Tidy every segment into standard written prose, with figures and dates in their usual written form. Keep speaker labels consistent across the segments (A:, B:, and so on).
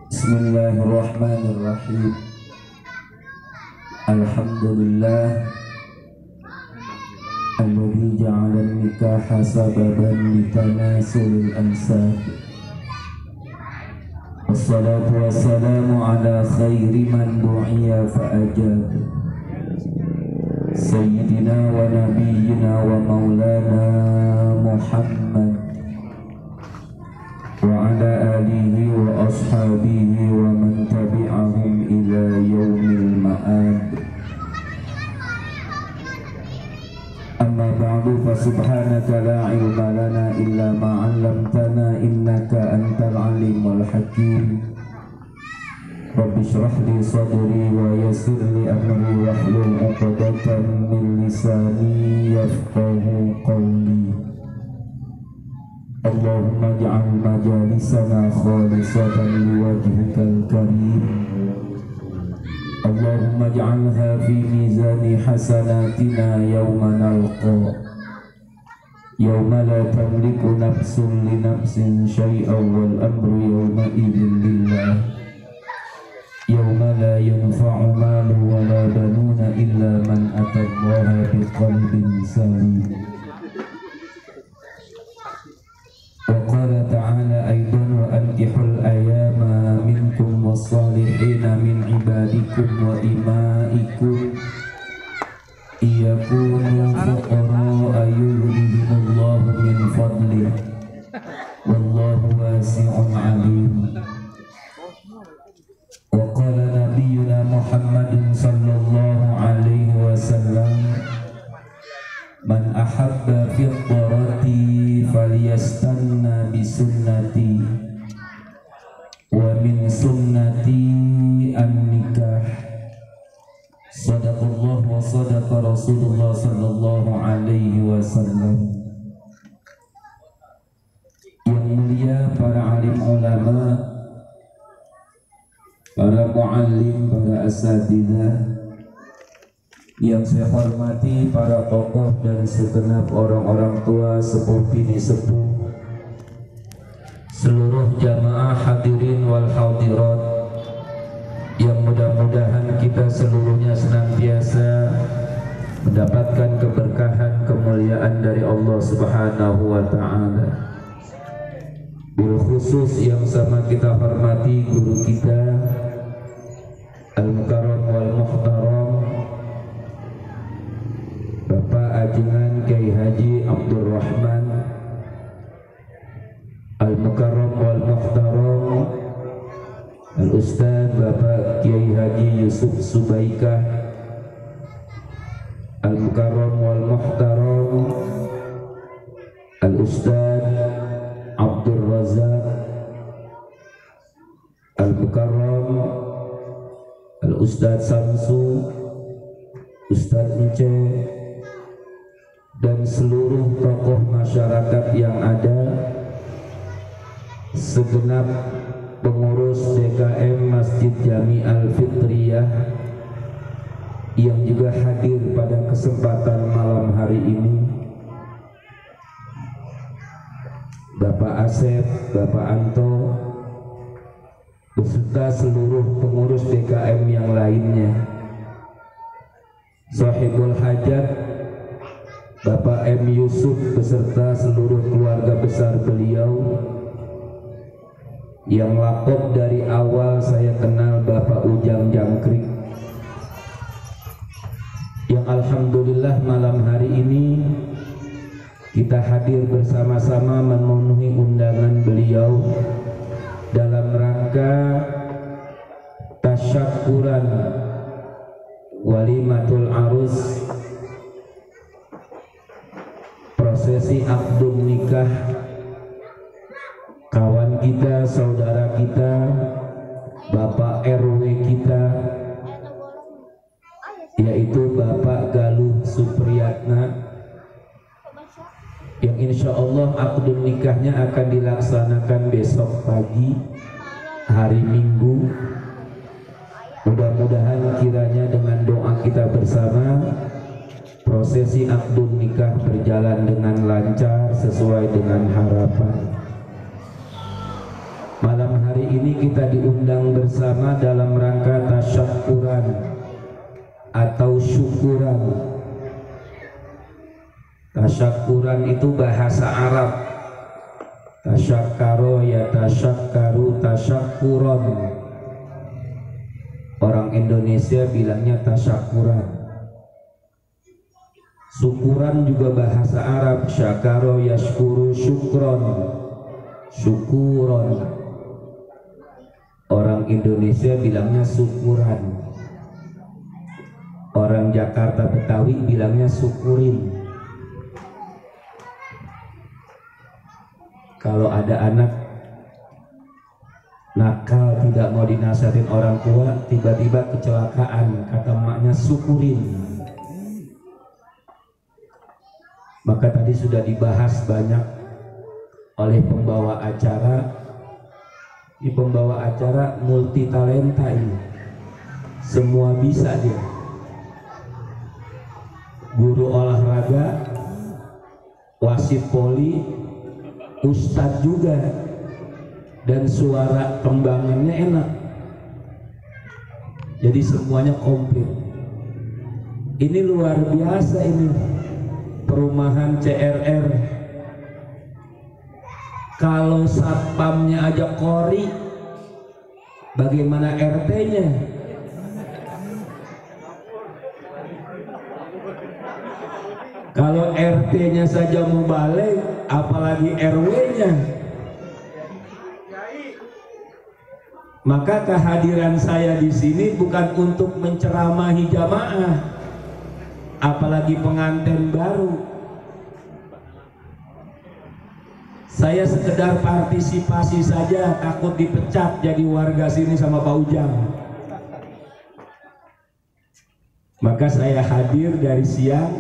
A: Bismillahirrahmanirrahim. Alhamdulillah alladzi ja'ala an-nikaha sababan litanasulil ansab. Wassalatu wassalamu ala khairi man du'iya fa'ajab. Sayyidina wa nabiyyina wa maulana Muhammad wa ala alihi wa ashabihi wa man tabi'ahum ila yaumil ma'ad. Amma ba'du, fa subhanaka la ilma lana illa ma 'allamtana innaka antal alimul hakim. Rabbi shrah li sadri wa yassir li amri wahlul 'uqdatam min lisani yafqahu qawli. Allahumma ja'al majalisana khalisatan liwajhikal karim. Allahumma ja'alha fi mizani hasanatina yawma nalqa, yawma la tamliku nafsun li nafsin syai'an wal amru yawma idhin lillah, yawma la yanfa'u malu wa la banuna illa man atallaha biqalbin salim. وقال تعالى أيضا وأنكحوا الأيام منكم والصالحين من عبادكم وإمائكم إن يكونوا فقراء يغنيهم الله من فضله والله واسع عليم. وقال نبينا محمد صلى الله عليه وسلم من أحب فطرتي falyastanna bisunnati wa min sunnati an-nikah. Sadaqallah wa sadaqa Rasulullah sallallahu alaihi wasallam. Yang mulia para alim ulama, para muallim, para asatidzah, yang saya hormati para tokoh dan segenap orang-orang tua, sepuh bini sepuh, seluruh jamaah hadirin wal hadirat, yang mudah-mudahan kita seluruhnya senantiasa mendapatkan keberkahan kemuliaan dari Allah Subhanahu wa ta'ala. Bil khusus yang sama kita hormati guru kita Al-Mukarram wal Muhtaram Bapak Ajengan Kiai Haji Abdul Rahman Al-Mukarram wal Muhtaram Al-Ustaz Bapak Kiai Haji Yusuf Subaikah Al-Mukarram wal Muhtaram Al-Ustaz Abdul Razak Al-Mukarram Al-Ustaz Samsu Ustaz Nice dan seluruh tokoh masyarakat yang ada, segenap pengurus DKM Masjid Jami Al-Fitriyah yang juga hadir pada kesempatan malam hari ini, Bapak Asep, Bapak Anto, beserta seluruh pengurus DKM yang lainnya, Sahibul Hajat Bapak M. Yusuf beserta seluruh keluarga besar beliau, yang lakop dari awal saya kenal Bapak Ujang Jangkrik, yang alhamdulillah malam hari ini kita hadir bersama-sama memenuhi undangan beliau dalam rangka tasyakuran walimatul arus, prosesi akdun nikah kawan kita, saudara kita, Bapak RW kita, yaitu Bapak Galuh Supriyatna, yang insya Allah akdun nikahnya akan dilaksanakan besok pagi hari Minggu. Mudah-mudahan kiranya dengan doa kita bersama prosesi akdun nikah berjalan dengan lancar sesuai dengan harapan. Malam hari ini kita diundang bersama dalam rangka tasyakuran atau syukuran. Tasyakuran itu bahasa Arab. Tasyakaro ya tasyakaru tasyakuron. Orang Indonesia bilangnya tasyakuran. Syukuran juga bahasa Arab. Syakaro yashkuru syukron. Syukuron. Orang Indonesia bilangnya syukuran. Orang Jakarta Betawi bilangnya syukurin. Kalau ada anak nakal tidak mau dinasihatin orang tua, tiba-tiba kecelakaan, kata emaknya syukurin. Maka tadi sudah dibahas banyak oleh pembawa acara. Di pembawa acara multi talenta ini, semua bisa dia. Guru olahraga, wasit poli, ustadz juga, dan suara kembangannya enak. Jadi semuanya komplit. Ini luar biasa ini perumahan CRR. Kalau satpamnya aja kori, bagaimana RT-nya? Kalau RT-nya saja mau balik, apalagi RW-nya. Maka kehadiran saya di sini bukan untuk menceramahi jamaah, apalagi pengantin baru. Saya sekedar partisipasi saja, takut dipecat jadi warga sini sama Pak Ujang. Maka saya hadir dari siang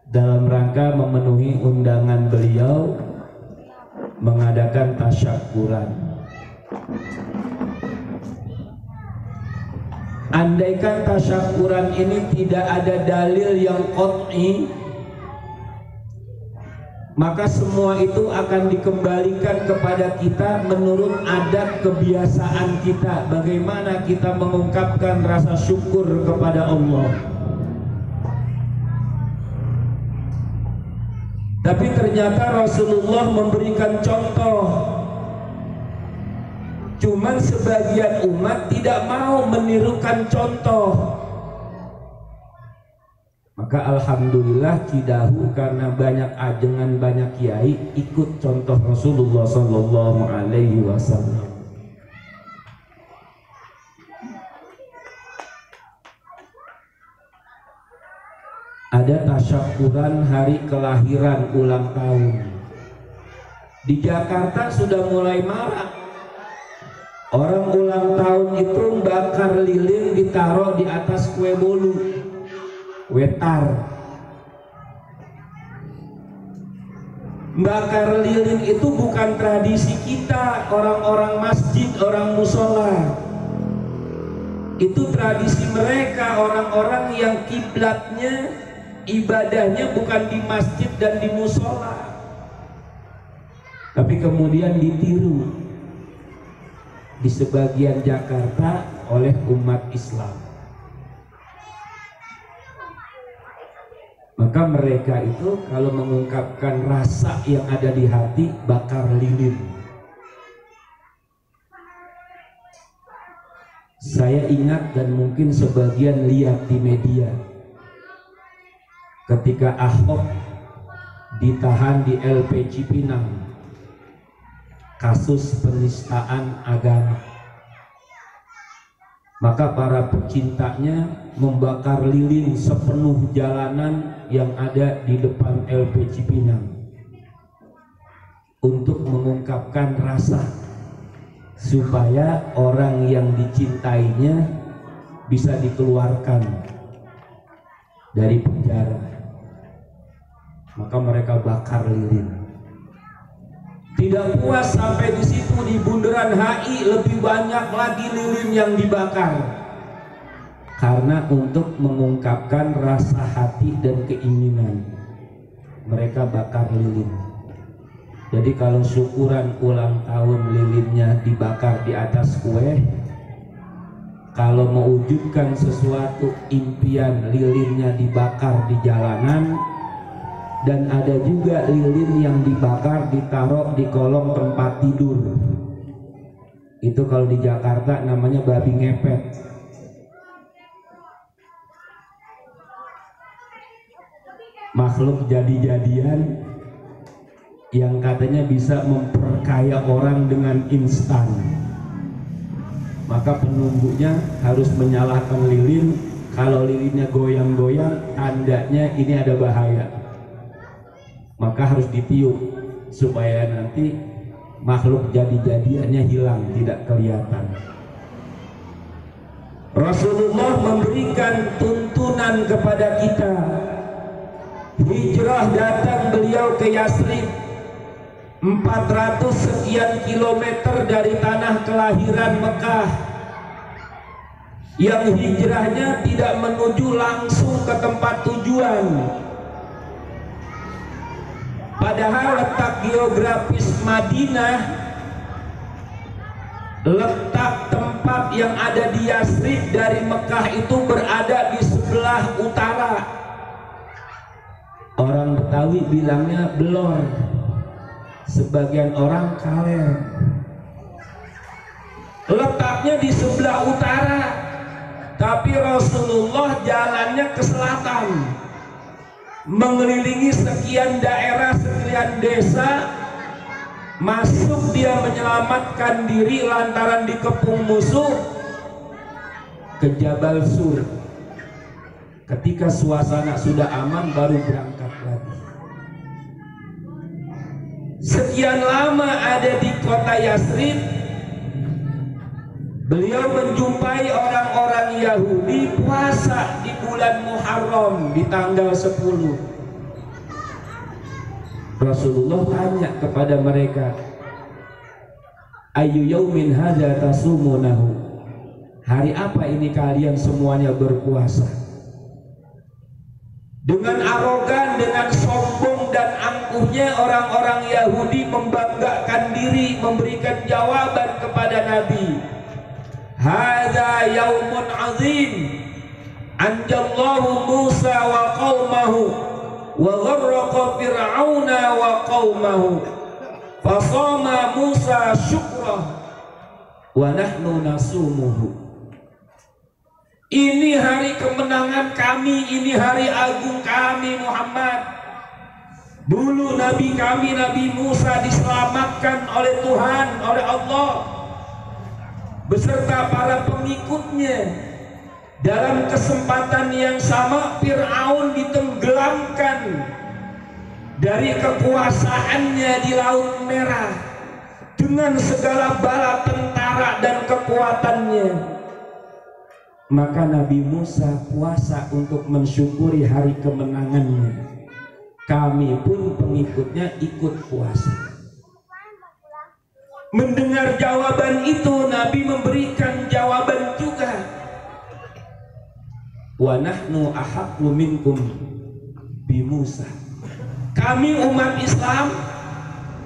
A: dalam rangka memenuhi undangan beliau mengadakan tasyakuran. Andaikan tasyakuran ini tidak ada dalil yang qat'i, maka semua itu akan dikembalikan kepada kita menurut adat kebiasaan kita, bagaimana kita mengungkapkan rasa syukur kepada Allah. Tapi ternyata Rasulullah memberikan contoh, cuman sebagian umat tidak mau menirukan contoh. Maka alhamdulillah Cidahu karena banyak ajengan, banyak kiai ikut contoh Rasulullah sallallahu alaihi wasallam. Ada tasyakuran hari kelahiran ulang tahun. Di Jakarta sudah mulai marak. Orang ulang tahun itu bakar lilin ditaruh di atas kue bolu. Wetar. Bakar lilin itu bukan tradisi kita, orang-orang masjid, orang musola. Itu tradisi mereka, orang-orang yang kiblatnya, ibadahnya bukan di masjid dan di musola, tapi kemudian ditiru di sebagian Jakarta oleh umat Islam. Maka mereka itu kalau mengungkapkan rasa yang ada di hati, bakar lilin. Saya ingat dan mungkin sebagian lihat di media, ketika Ahok ditahan di LP Cipinang, kasus penistaan agama. Maka para pecintanya membakar lilin sepenuh jalanan yang ada di depan LP Cipinang untuk mengungkapkan rasa supaya orang yang dicintainya bisa dikeluarkan dari penjara. Maka mereka bakar lilin. Tidak puas sampai di situ, di bundaran HI lebih banyak lagi lilin yang dibakar. Karena untuk mengungkapkan rasa hati dan keinginan, mereka bakar lilin. Jadi kalau syukuran ulang tahun lilinnya dibakar di atas kue, kalau mewujudkan sesuatu impian lilinnya dibakar di jalanan, dan ada juga lilin yang dibakar ditaruh di kolong tempat tidur. Itu kalau di Jakarta namanya babi ngepet. Makhluk jadi-jadian yang katanya bisa memperkaya orang dengan instan. Maka penunggunya harus menyalakan lilin. Kalau lilinnya goyang-goyang, tandanya ini ada bahaya. Maka harus ditiup supaya nanti makhluk jadi-jadiannya hilang, tidak kelihatan. Rasulullah memberikan tuntunan kepada kita. Hijrah datang beliau ke Yasrib, 400 sekian kilometer dari tanah kelahiran Mekah. Yang hijrahnya tidak menuju langsung ke tempat tujuan. Padahal letak geografis Madinah, letak tempat yang ada di Yasrib dari Mekah itu berada di sebelah utara. Orang Betawi bilangnya belor, sebagian orang kaler. Letaknya di sebelah utara, tapi Rasulullah jalannya ke selatan, mengelilingi sekian daerah, sekian desa. Masuk dia menyelamatkan diri lantaran dikepung musuh ke Jabal Sur. Ketika suasana sudah aman baru berangkat lagi. Sekian lama ada di kota Yasrib, beliau menjumpai orang-orang Yahudi puasa di bulan Muharram di tanggal 10. Rasulullah tanya kepada mereka, "Ayyu yaumin hadza tasumunahu?" Hari apa ini kalian semuanya berpuasa? Dengan arogan, dengan sombong dan angkuhnya orang-orang Yahudi membanggakan diri, memberikan jawaban kepada Nabi. Hadza yaumun azim, anjallahu Musa wa qaumahu wa gharraqa fir'auna wa qaumahu fasama Musa syukrah wa nahnu nasumuhu. Ini hari kemenangan kami, ini hari agung kami Muhammad. Dulu Nabi kami, Nabi Musa diselamatkan oleh Tuhan, oleh Allah, beserta para pengikutnya. Dalam kesempatan yang sama Fir'aun ditenggelamkan dari kekuasaannya di Laut Merah dengan segala bala tentara dan kekuatannya. Maka Nabi Musa puasa untuk mensyukuri hari kemenangannya. Kami pun pengikutnya ikut puasa. Mendengar jawaban itu, Nabi memberikan jawaban juga. Wa nahnu ahaqqu minkum bi Musa. Kami umat Islam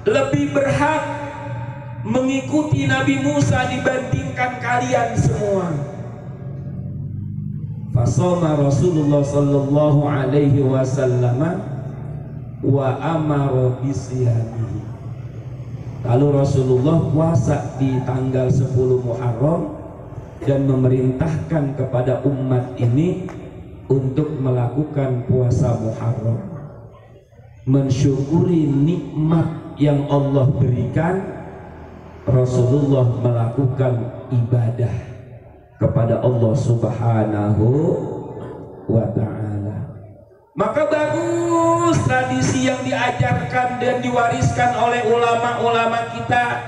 A: lebih berhak mengikuti Nabi Musa dibandingkan kalian semua. Fasoma Rasulullah sallallahu alaihi wasallam wa amara bisyamihi. Lalu Rasulullah puasa di tanggal 10 Muharram dan memerintahkan kepada umat ini untuk melakukan puasa Muharram, mensyukuri nikmat yang Allah berikan. Rasulullah melakukan ibadah kepada Allah Subhanahu wa ta'ala. Maka bagus tradisi yang diajarkan dan diwariskan oleh ulama-ulama kita.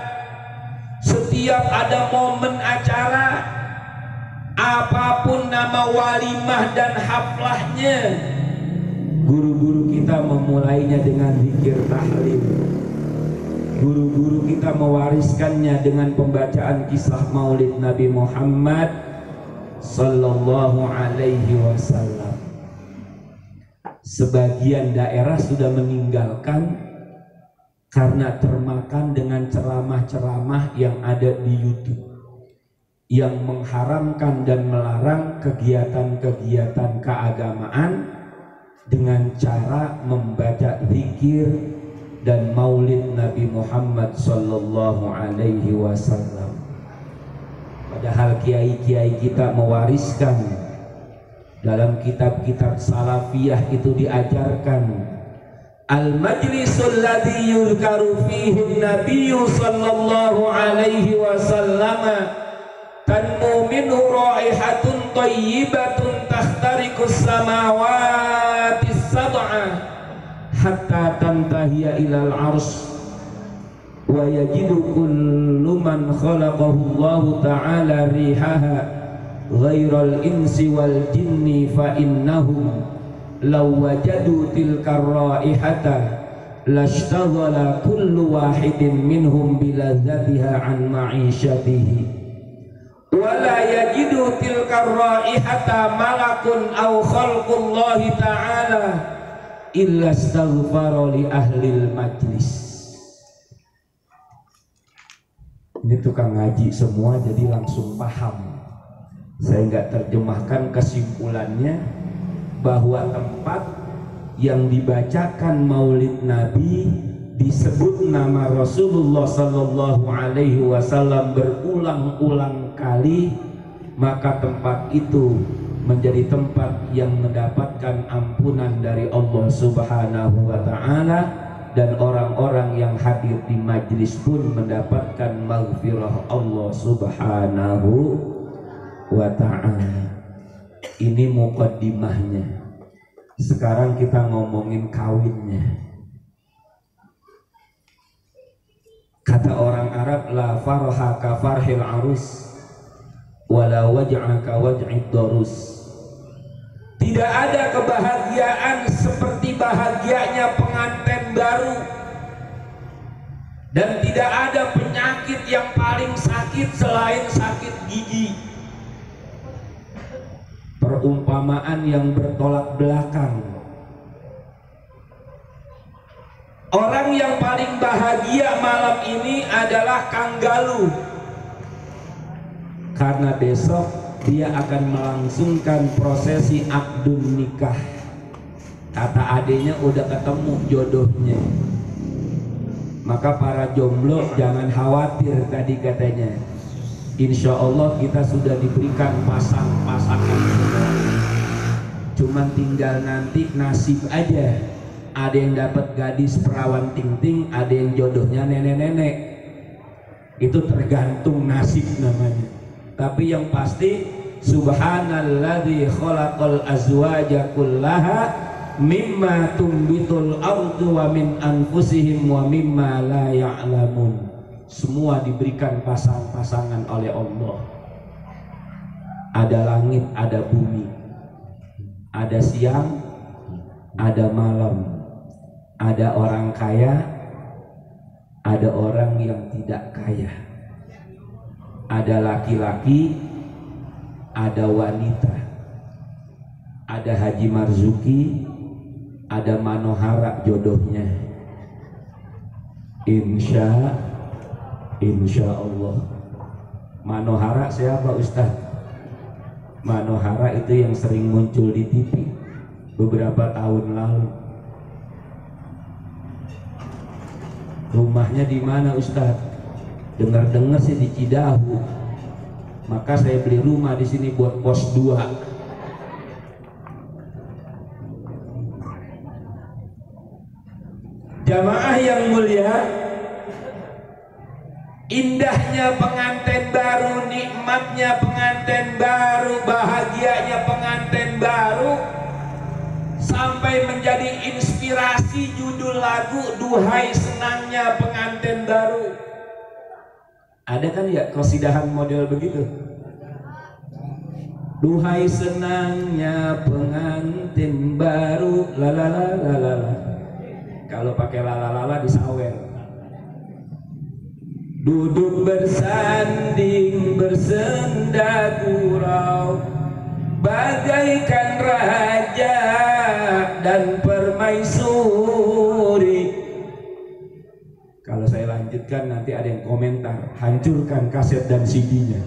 A: Setiap ada momen acara, apapun nama walimah dan haflahnya, guru-guru kita memulainya dengan zikir tahlil. Guru-guru kita mewariskannya dengan pembacaan kisah maulid Nabi Muhammad sallallahu alaihi wasallam. Sebagian daerah sudah meninggalkan karena termakan dengan ceramah-ceramah yang ada di YouTube yang mengharamkan dan melarang kegiatan-kegiatan keagamaan dengan cara membaca zikir dan maulid Nabi Muhammad sallallahu alaihi wasallam. Padahal kiai-kiai kita mewariskan dalam kitab-kitab salafiyah itu diajarkan al-majlisul ladzi yuzkaru fihi an-nabiy sallallahu alaihi wasallam tanmu minhu raihatun thayyibatun tahtariqus samawati sab'ah hatta tantahiya ilal arsy wa yajidu kullu man khalaqahu Allahu ta'ala rihaha ghairal insi wal jinni fa innahum law wajadu tilka raihata lashtaghala kullu wahidin minhum biladzatiha an ma'isyatihi wala yajidu tilka raihata malakun aw khalqullahi ta'ala illa astaghfara li ahlil majlis. Ini tukang ngaji semua jadi langsung paham. Saya nggak terjemahkan kesimpulannya bahwa tempat yang dibacakan maulid Nabi disebut nama Rasulullah sallallahu alaihi wasallam berulang-ulang kali, maka tempat itu menjadi tempat yang mendapatkan ampunan dari Allah Subhanahu wa taala, dan orang-orang yang hadir di majlis pun mendapatkan maghfirah Allah Subhanahu wa ta'ala. Ini muqaddimahnya. Sekarang kita ngomongin kawinnya. Kata orang Arab, la farha ka farhil arus wala waj'a ka waj'id darus. Tidak ada kebahagiaan seperti bahagianya pengantin baru, dan tidak ada penyakit yang paling sakit selain sakit gigi. Perumpamaan yang bertolak belakang. Orang yang paling bahagia malam ini adalah Kang Galuh, karena besok dia akan melangsungkan prosesi akdun nikah. Kata adenya udah ketemu jodohnya. Maka para jomblo jangan khawatir, tadi katanya insya Allah kita sudah diberikan pasang-pasangan semua. Cuman tinggal nanti nasib aja. Ada yang dapat gadis perawan ting-ting, ada yang jodohnya nenek-nenek. Itu tergantung nasib namanya. Tapi yang pasti subhanalladzi khalaqal azwaja kullaha mimma tumbitul ardu wa min anfusihim wa mimma la ya'lamun. Semua diberikan pasang-pasangan oleh Allah. Ada langit, ada bumi, ada siang, ada malam, ada orang kaya, ada orang yang tidak kaya, ada laki-laki, ada wanita, ada Haji Marzuki, ada Manohara jodohnya. Insya Allah. Manohara siapa Ustaz? Manohara itu yang sering muncul di TV beberapa tahun lalu. Rumahnya di mana Ustaz? Dengar-dengar sih di Cidahu. Maka saya beli rumah di sini buat pos 2. Jamaah yang mulia, indahnya pengantin baru, nikmatnya pengantin baru, bahagianya pengantin baru, sampai menjadi inspirasi judul lagu Duhai Senangnya Pengantin Baru. Ada kan ya qasidahan model begitu? Duhai senangnya pengantin baru, lalala. Kalau pakai lalala disawer. Duduk bersanding bersenda gurau, bagaikan raja dan permaisuri.
B: lanjutkan nanti ada yang komentar, hancurkan kaset dan CD-nya,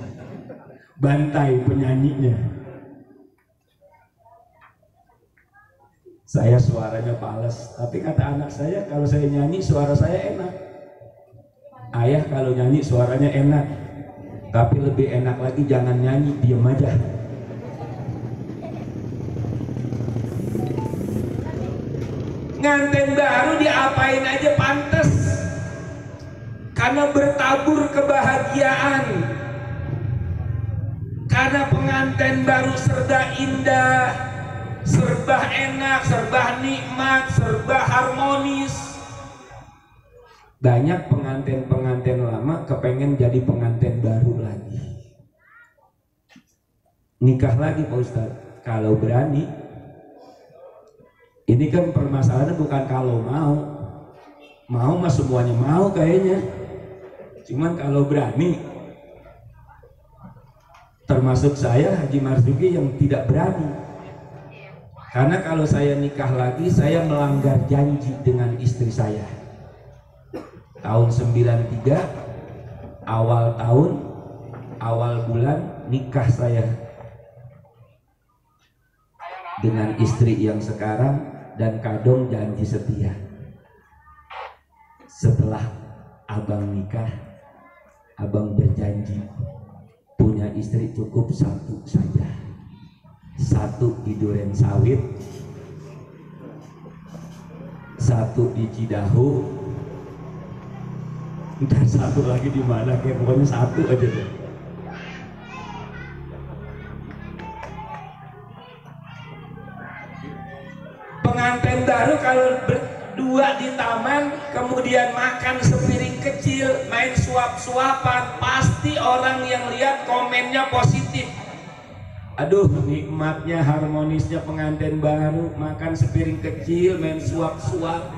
B: bantai penyanyinya. Saya suaranya pales, tapi kata anak saya kalau saya nyanyi suara saya enak. Ayah kalau nyanyi suaranya enak, tapi lebih enak lagi jangan nyanyi, diem aja. Nganten baru diapain aja pantes, karena bertabur kebahagiaan. Karena pengantin baru serba indah, serba enak, serba nikmat, serba harmonis. Banyak pengantin-pengantin lama kepengen jadi pengantin baru lagi, nikah lagi Pak Ustadz kalau berani. Ini kan permasalahannya bukan kalau mau mah semuanya mau kayaknya, cuman kalau berani, termasuk saya Haji Marzuki yang tidak berani. Karena kalau saya nikah lagi, saya melanggar janji dengan istri saya. Tahun 93, awal bulan nikah saya dengan istri yang sekarang, dan kadung janji setia. Setelah abang nikah, abang berjanji punya istri cukup satu saja, satu di Duren Sawit, satu di Cidahu, dan satu lagi di mana, kayak pokoknya satu aja deh. Pengantin baru kalau berdua di taman, kemudian makan sepiring kecil, main suap-suapan, pasti orang yang lihat komennya positif. Aduh, nikmatnya, harmonisnya pengantin baru, makan sepiring kecil, main suap-suap.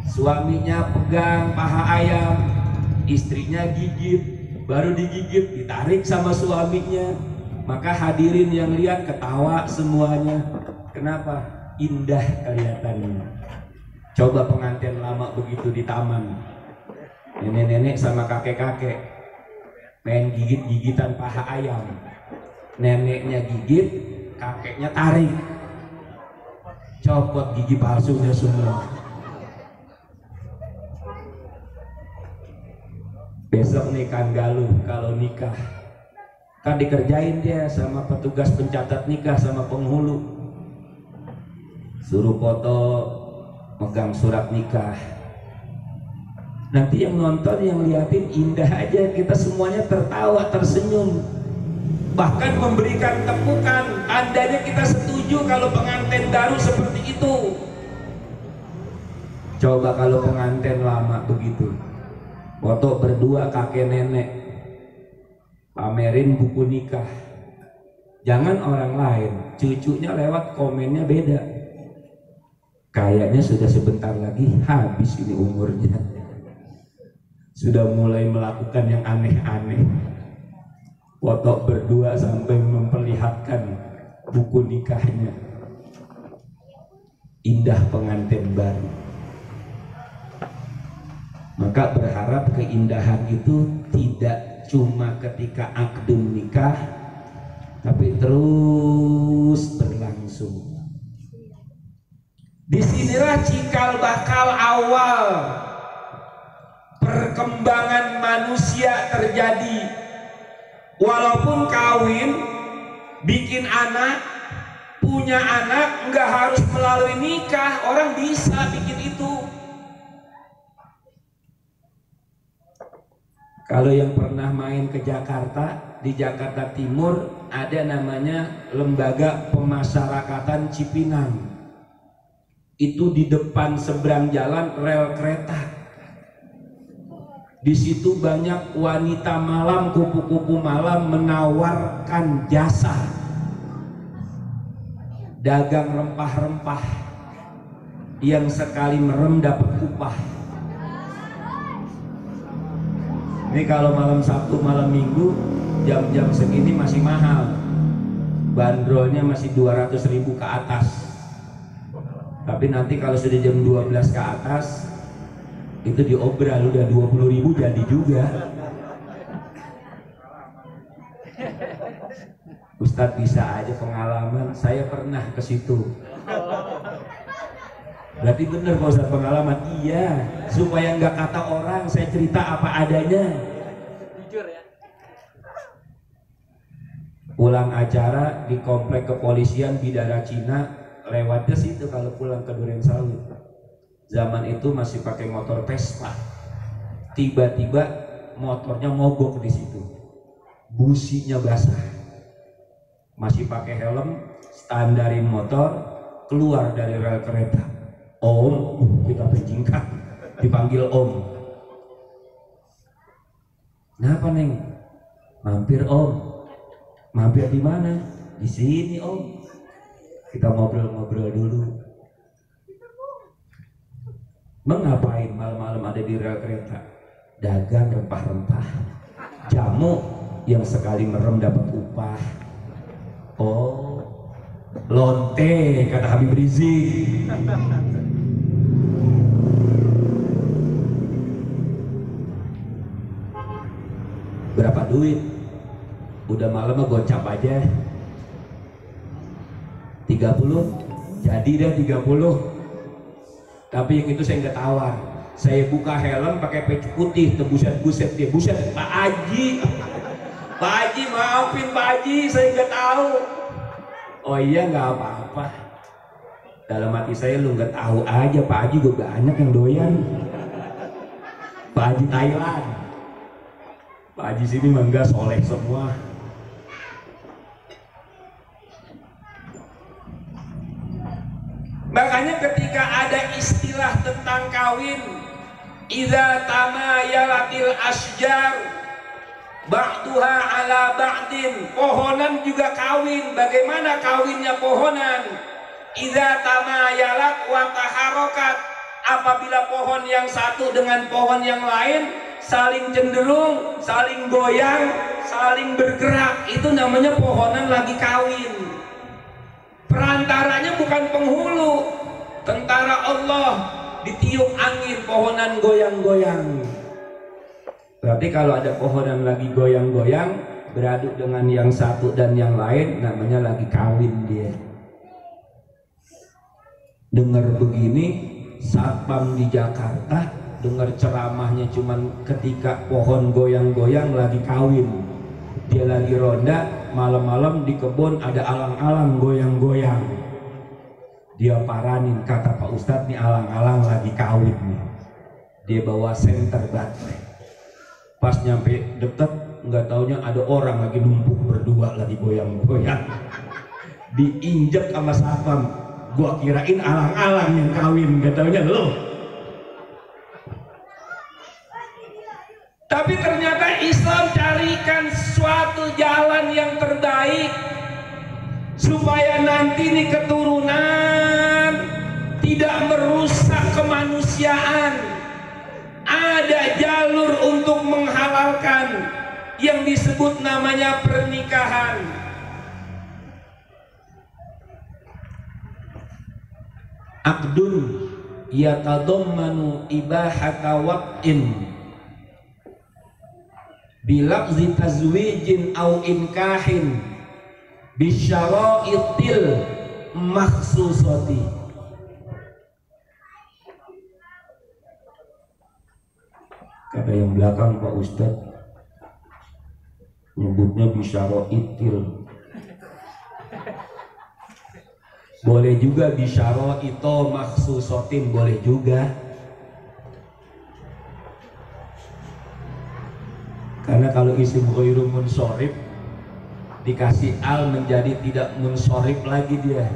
B: Suaminya pegang paha ayam, istrinya gigit, baru digigit ditarik sama suaminya. Maka hadirin yang lihat ketawa semuanya. Kenapa? Indah kelihatannya. Coba pengantin lama begitu di taman, nenek-nenek sama kakek-kakek main gigit-gigitan paha ayam, neneknya gigit, kakeknya tarik, copot gigi palsunya semua. Besok nih kan galuh kalau nikah, kan dikerjain dia sama petugas pencatat nikah sama penghulu, suruh foto, megang surat nikah. Nanti yang nonton, yang liatin indah aja, kita semuanya tertawa, tersenyum, bahkan memberikan tepukan, tandanya kita setuju kalau pengantin baru seperti itu. Coba kalau pengantin lama begitu, foto berdua kakek nenek, pamerin buku nikah, jangan orang lain, cucunya lewat komennya beda, kayaknya sudah sebentar lagi habis ini umurnya, sudah mulai melakukan yang aneh-aneh, foto berdua sampai memperlihatkan buku nikahnya. Indah pengantin baru. Maka berharap keindahan itu tidak cuma ketika akdun nikah, tapi terus berlangsung. Disinilah cikal bakal awal perkembangan manusia terjadi. Walaupun kawin, bikin anak, punya anak, nggak harus melalui nikah, orang bisa bikin itu. Kalau yang pernah main ke Jakarta, di Jakarta Timur ada namanya Lembaga Pemasyarakatan Cipinang. Itu di depan seberang jalan rel kereta. Di situ banyak wanita malam, kupu-kupu malam menawarkan jasa dagang rempah-rempah yang sekali merem dapat upah. Ini kalau malam Sabtu, malam Minggu, jam-jam segini masih mahal. Bandrolnya masih 200.000 ke atas. Tapi nanti kalau sudah jam 12 ke atas, itu diobral udah 20.000 jadi juga. Ustadz bisa aja pengalaman, saya pernah ke situ. Berarti bener Pak Ustadz pengalaman. Iya, supaya nggak kata orang saya cerita apa adanya.
C: Jujur ya.
B: Pulang acara di komplek kepolisian Bidara Cina, lewatnya situ kalau pulang ke Durensawit. Zaman itu masih pakai motor Vespa. Tiba-tiba motornya mogok di situ. Businya basah. Masih pakai helm, standarin motor, keluar dari rel kereta. Om, kita penjingkat, dipanggil Om. Kenapa Neng? Mampir Om. Mampir di mana? Di sini Om. Kita ngobrol-ngobrol dulu. Mengapain malam-malam ada di rel kereta? Dagang rempah-rempah, jamu yang sekali merem dapat upah. Oh, lonte kata Habib Rizik. Berapa duit? Udah malam mah gocap aja. 30, jadi deh 30. Tapi yang itu saya nggak tawar. Saya buka helm pakai peci putih, buset dia, buset Pak Haji. Pak Haji maafin Pak Haji, saya nggak tahu. Oh iya nggak apa-apa. Dalam hati saya lu nggak tahu aja, Pak Haji gue banyak yang doyan. Pak Haji Thailand, Pak Haji sini mah enggak, soleh semua. Makanya ketika ada istilah tentang kawin, idza tamayalatil asjar ba'duha ala ba'din, pohonan juga kawin. Bagaimana kawinnya pohonan? Idza tamayalat wa taharokat, apabila pohon yang satu dengan pohon yang lain saling cenderung, saling goyang, saling bergerak, itu namanya pohonan lagi kawin. Perantaranya bukan penghulu, tentara Allah, ditiup angin pohonan goyang-goyang. Berarti kalau ada pohonan lagi goyang-goyang beraduk dengan yang satu dan yang lain, namanya lagi kawin dia. Dengar begini, satpam di Jakarta dengar ceramahnya cuman ketika pohon goyang-goyang lagi kawin. Dia lagi ronda, malam-malam di kebun ada alang-alang goyang-goyang. Dia paranin, kata Pak Ustadz, nih alang-alang lagi kawin nih. Dia bawa senter baterai. Pas nyampe deket, nggak taunya ada orang lagi numpuk berdua lagi goyang-goyang. Diinjek sama satpam. Gua kirain alang-alang yang kawin, nggak taunya lo. Tapi ternyata Islam carikan suatu jalan yang terbaik supaya nanti nih keturunan tidak merusak kemanusiaan. Ada jalur untuk menghalalkan yang disebut namanya pernikahan. Aqdun yatadammanu ibahata waq'in bilafzi tazwijin au inkahin bisyara'itil makhsusati. Kata yang belakang Pak Ustadz nyebutnya bisyara'itil, boleh juga bisyara'ito makhsusatin, boleh juga. Karena kalau isim ghairu munsorif dikasih al menjadi tidak munsorif lagi, dia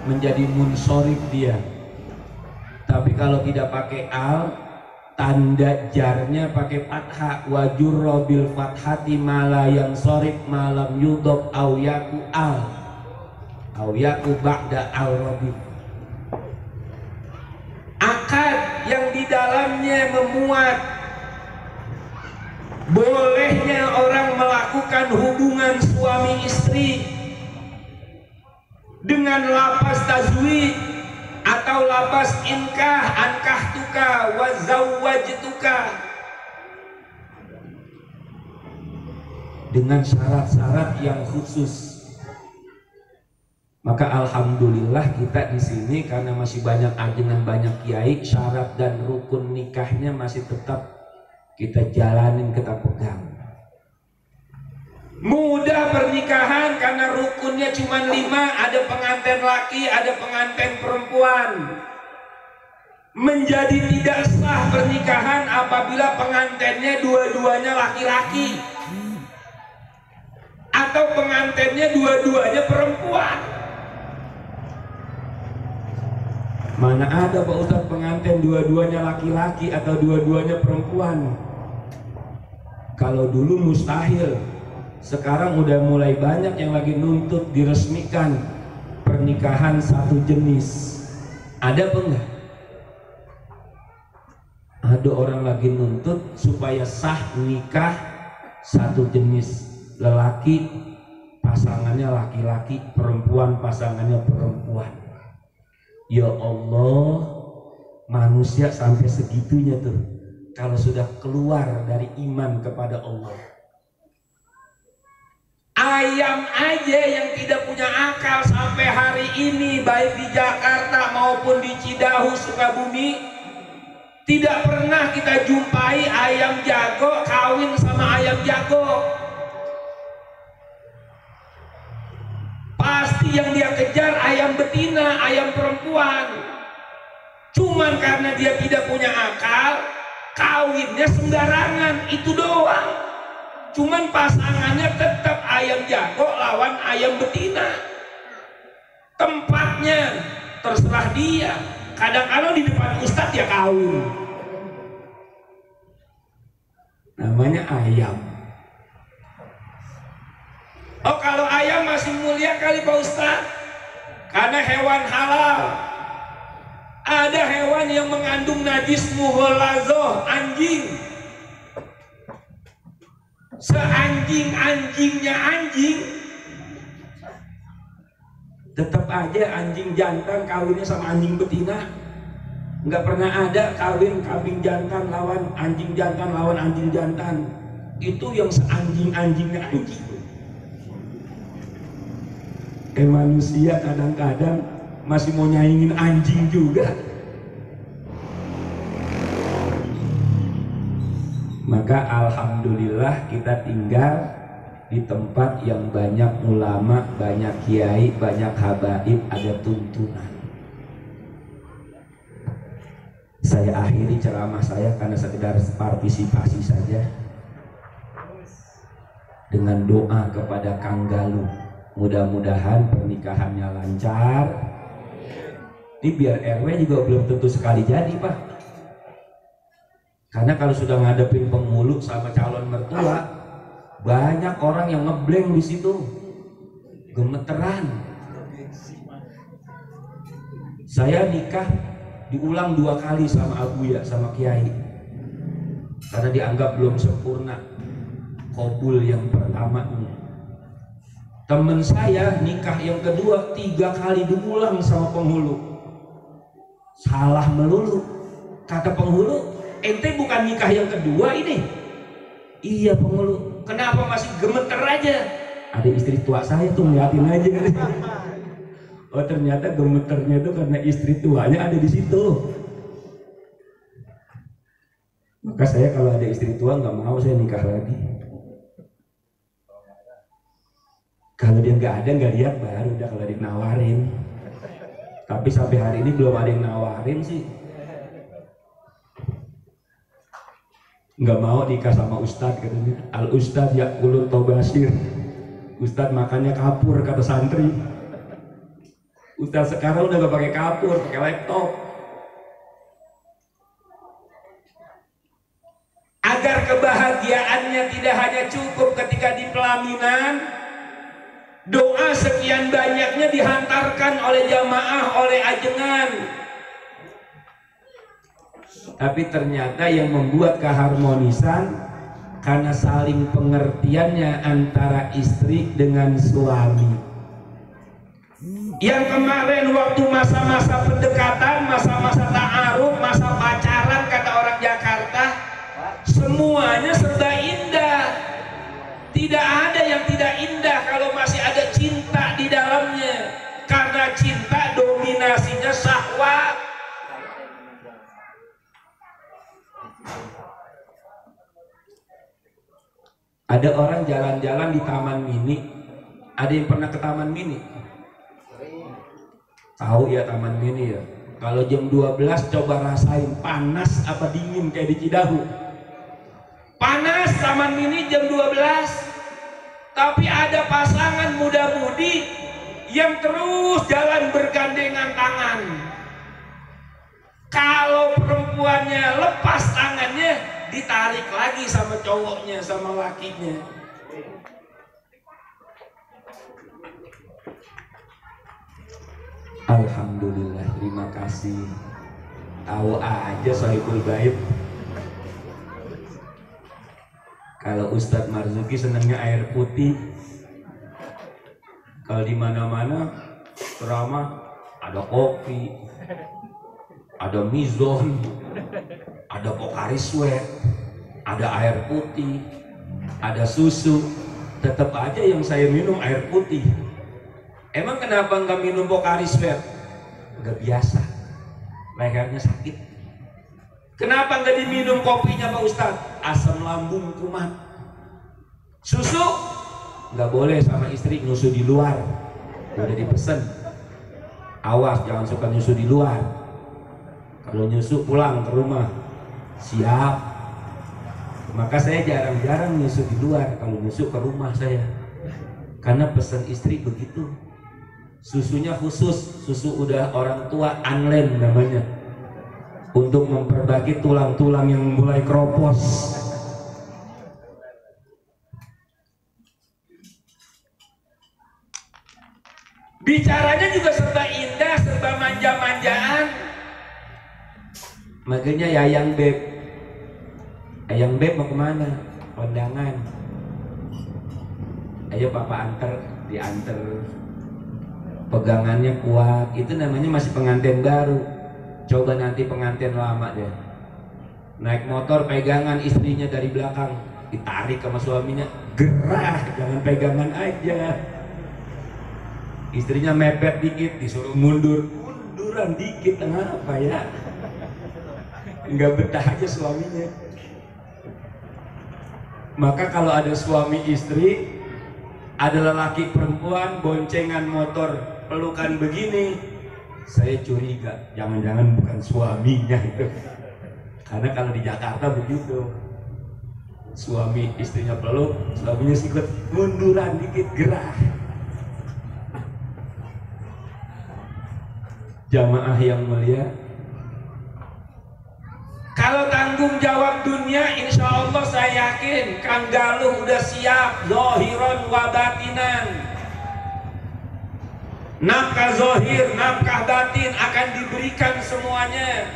B: menjadi munsorif dia. Tapi kalau tidak pakai al, tanda jarnya pakai fathah, wajurra bil fathati mala yang sorif malam yudhab au yaku al au yaku ba'da al rabi. Akad yang di dalamnya memuat bolehnya orang melakukan hubungan suami istri dengan lafaz tazwij atau atau labas inkah ankahtuka wa zawwajtuka, dengan syarat-syarat yang khusus. Maka alhamdulillah kita di sini karena masih banyak ajengan, banyak kiai, syarat dan rukun nikahnya masih tetap kita jalanin, kita pegang. Mudah pernikahan karena rukunnya cuma 5, ada pengantin laki, ada pengantin perempuan. Menjadi tidak sah pernikahan apabila pengantinnya dua-duanya laki-laki atau pengantinnya dua-duanya perempuan. Mana ada Pak Ustadz pengantin dua-duanya laki-laki atau dua-duanya perempuan? Kalau dulu mustahil, sekarang udah mulai banyak yang lagi nuntut diresmikan pernikahan satu jenis. Ada apa enggak? Ada orang lagi nuntut supaya sah nikah satu jenis, lelaki pasangannya laki-laki, perempuan pasangannya perempuan. Ya Allah, manusia sampai segitunya tuh kalau sudah keluar dari iman kepada Allah. Ayam aja yang tidak punya akal sampai hari ini, baik di Jakarta maupun di Cidahu, Sukabumi, tidak pernah kita jumpai ayam jago kawin sama ayam jago. Pasti yang dia kejar ayam betina, ayam perempuan. Cuman karena dia tidak punya akal, kawinnya sembarangan, itu doang. Cuman pasangannya tetap ayam jago lawan ayam betina. Tempatnya terserah dia. Kadang-kadang di depan ustadz ya kawin. Namanya ayam. Oh, kalau ayam masih mulia kali Pak Ustadz, karena hewan halal. Ada hewan yang mengandung najis mughallazah, anjing. Seanjing-anjingnya anjing, tetap aja anjing jantan kawinnya sama anjing betina. Nggak pernah ada kawin kambing jantan lawan anjing jantan lawan anjing jantan. Itu yang seanjing-anjingnya anjing. Manusia kadang-kadang masih mau nyaingin anjing juga. Maka alhamdulillah kita tinggal di tempat yang banyak ulama, banyak kiai, banyak habaib, ada tuntunan. Saya akhiri ceramah saya karena sekedar partisipasi saja dengan doa kepada Kang Galuh. Mudah-mudahan pernikahannya lancar. Ini biar RW juga belum tentu sekali jadi Pak. Karena kalau sudah ngadepin penghulu sama calon mertua, banyak orang yang ngeblank di situ, gemeteran. Saya nikah diulang 2 kali sama Abuya, sama Kiai, karena dianggap belum sempurna qabul yang pertama ini. Temen saya nikah yang kedua 3 kali diulang sama penghulu, salah melulu. Kata penghulu, ente bukan nikah yang kedua ini? Iya penghulu. Kenapa masih gemeter aja? Ada istri tua saya tuh ngeliatin aja. Oh ternyata gemeternya itu karena istri tuanya ada di situ. Maka saya kalau ada istri tua nggak mau saya nikah lagi. Kalau dia nggak ada, nggak lihat, baru udah kalau dia nawarin. Tapi sampai hari ini belum ada yang nawarin sih. Nggak mau nikah sama ustadz katanya. Al ustadz yakulun tobasir. Ustadz makannya kapur kata santri. Ustadz sekarang udah nggak pakai kapur, pakai laptop. Agar kebahagiaannya tidak hanya cukup ketika di pelaminan, doa sekian banyaknya dihantarkan oleh jamaah, oleh ajengan. Tapi ternyata yang membuat keharmonisan karena saling pengertiannya antara istri dengan suami. Yang kemarin waktu masa-masa pendekatan, masa-masa ta'aruf, masa pacaran kata orang Jakarta, semuanya serba indah. Tidak ada yang tidak indah kalau masih ada cinta di dalamnya. Karena cinta dominasinya syahwat. Ada orang jalan-jalan di Taman Mini. Ada yang pernah ke Taman Mini? Tahu ya Taman Mini ya. Kalau jam 12 coba rasain panas apa dingin kayak di Cidahu. Panas Taman Mini jam 12. Tapi ada pasangan muda-mudi yang terus jalan bergandengan tangan. Kalau perempuannya lepas tangannya, ditarik lagi sama cowoknya, sama lakinya. Alhamdulillah, terima kasih. Tahu aja Sohibul Baib. Kalau Ustadz Marzuki senangnya air putih. Kalau di mana-mana ceramah ada kopi, ada mizon, ada Pocari Sweat, ada air putih, ada susu. Tetap aja yang saya minum air putih. Emang kenapa nggak minum Pocari Sweat? Nggak biasa, lehernya sakit. Kenapa nggak diminum kopinya Pak Ustadz? Asam lambung kumat. Susu nggak boleh sama istri nyusu di luar. Udah dipesen. Awas jangan suka nyusu di luar. Kalau nyusu pulang ke rumah. Siap. Maka saya jarang-jarang nyusu di luar. Kalau nyusu ke rumah saya. Karena pesan istri begitu. Susunya khusus. Susu udah orang tua unlen namanya. Untuk memperbaiki tulang-tulang yang mulai keropos. Bicaranya juga serba indah, serba manja-manjaan. Makanya Yayang Beb, Yayang Beb mau kemana? Kondangan. Ayo papa anter, dianter. Pegangannya kuat, itu namanya masih pengantin baru. Coba nanti pengantin lama deh. Naik motor pegangan istrinya dari belakang, ditarik sama suaminya, gerah, jangan pegangan aja. Istrinya mepet dikit, disuruh munduran dikit, kenapa ya? Nggak betah aja suaminya. Maka kalau ada suami istri, ada lelaki perempuan boncengan motor pelukan begini, saya curiga, jangan-jangan bukan suaminya itu. Karena kalau di Jakarta begitu, suami istrinya peluk, suaminya sikut munduran dikit, gerah. Jamaah yang mulia, kalau tanggung jawab dunia, insya Allah saya yakin Kang Galuh udah siap, zohiron wa batinan. Nafkah zohir, nafkah batin akan diberikan semuanya.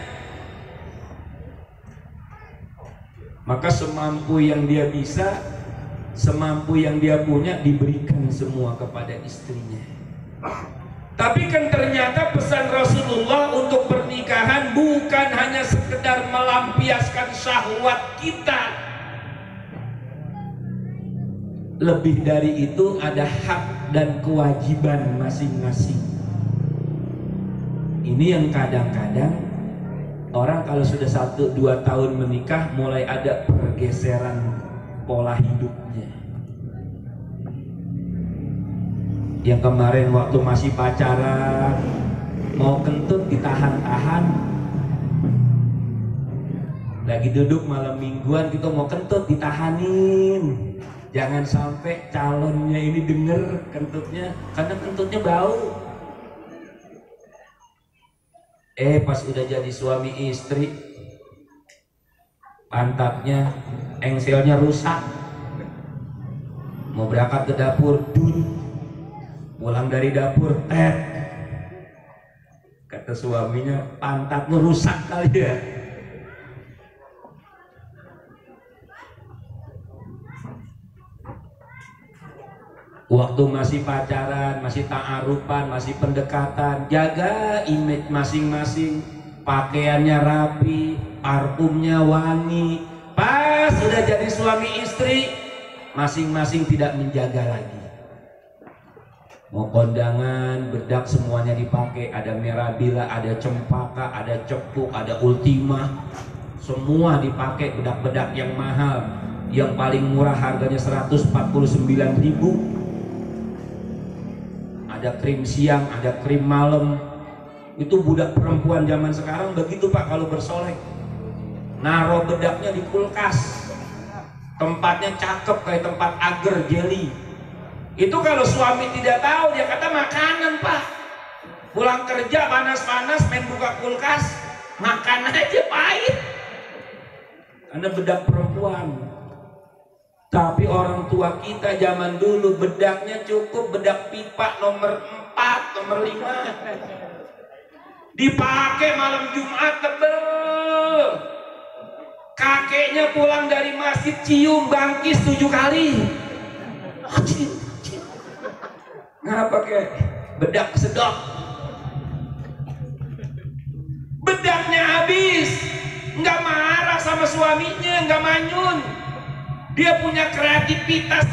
B: Maka semampu yang dia bisa, semampu yang dia punya, diberikan semua kepada istrinya. Tapi kan ternyata pesan Rasulullah untuk pernikahan bukan hanya sekedar melampiaskan syahwat kita. Lebih dari itu ada hak dan kewajiban masing-masing. Ini yang kadang-kadang orang kalau sudah 1-2 tahun menikah mulai ada pergeseran pola hidupnya. Yang kemarin waktu masih pacaran mau kentut ditahan-tahan, lagi duduk malam mingguan kita mau kentut ditahanin. Jangan sampai calonnya ini denger kentutnya, karena kentutnya bau. Pas udah jadi suami istri, pantatnya, engselnya rusak. Mau berangkat ke dapur, pulang dari dapur, kata suaminya, pantatmu rusak kali ya. Waktu masih pacaran, masih ta'arufan, masih pendekatan, jaga image masing-masing, pakaiannya rapi, parfumnya wangi. Pas sudah jadi suami istri, masing-masing tidak menjaga lagi. Mau kondangan, bedak semuanya dipakai, ada Mirabila, ada Cempaka, ada Cepuk, ada Ultima, semua dipakai bedak-bedak yang mahal. Yang paling murah harganya 149.000. Ada krim siang, ada krim malam. Itu budak perempuan zaman sekarang begitu Pak, kalau bersolek naruh bedaknya di kulkas, tempatnya cakep kayak tempat agar jelly. Itu kalau suami tidak tahu, dia kata makanan Pak. Pulang kerja panas-panas main buka kulkas, makan aja pahit karena bedak perempuan. Tapi orang tua kita zaman dulu bedaknya cukup bedak pipa nomor 4, nomor 5. Dipakai malam Jumat tebel. Kakeknya pulang dari masjid cium bangkis 7 kali. Ngapa kek? Bedak sedap. Bedaknya habis. Nggak marah sama suaminya, nggak manyun. Dia punya kreativitas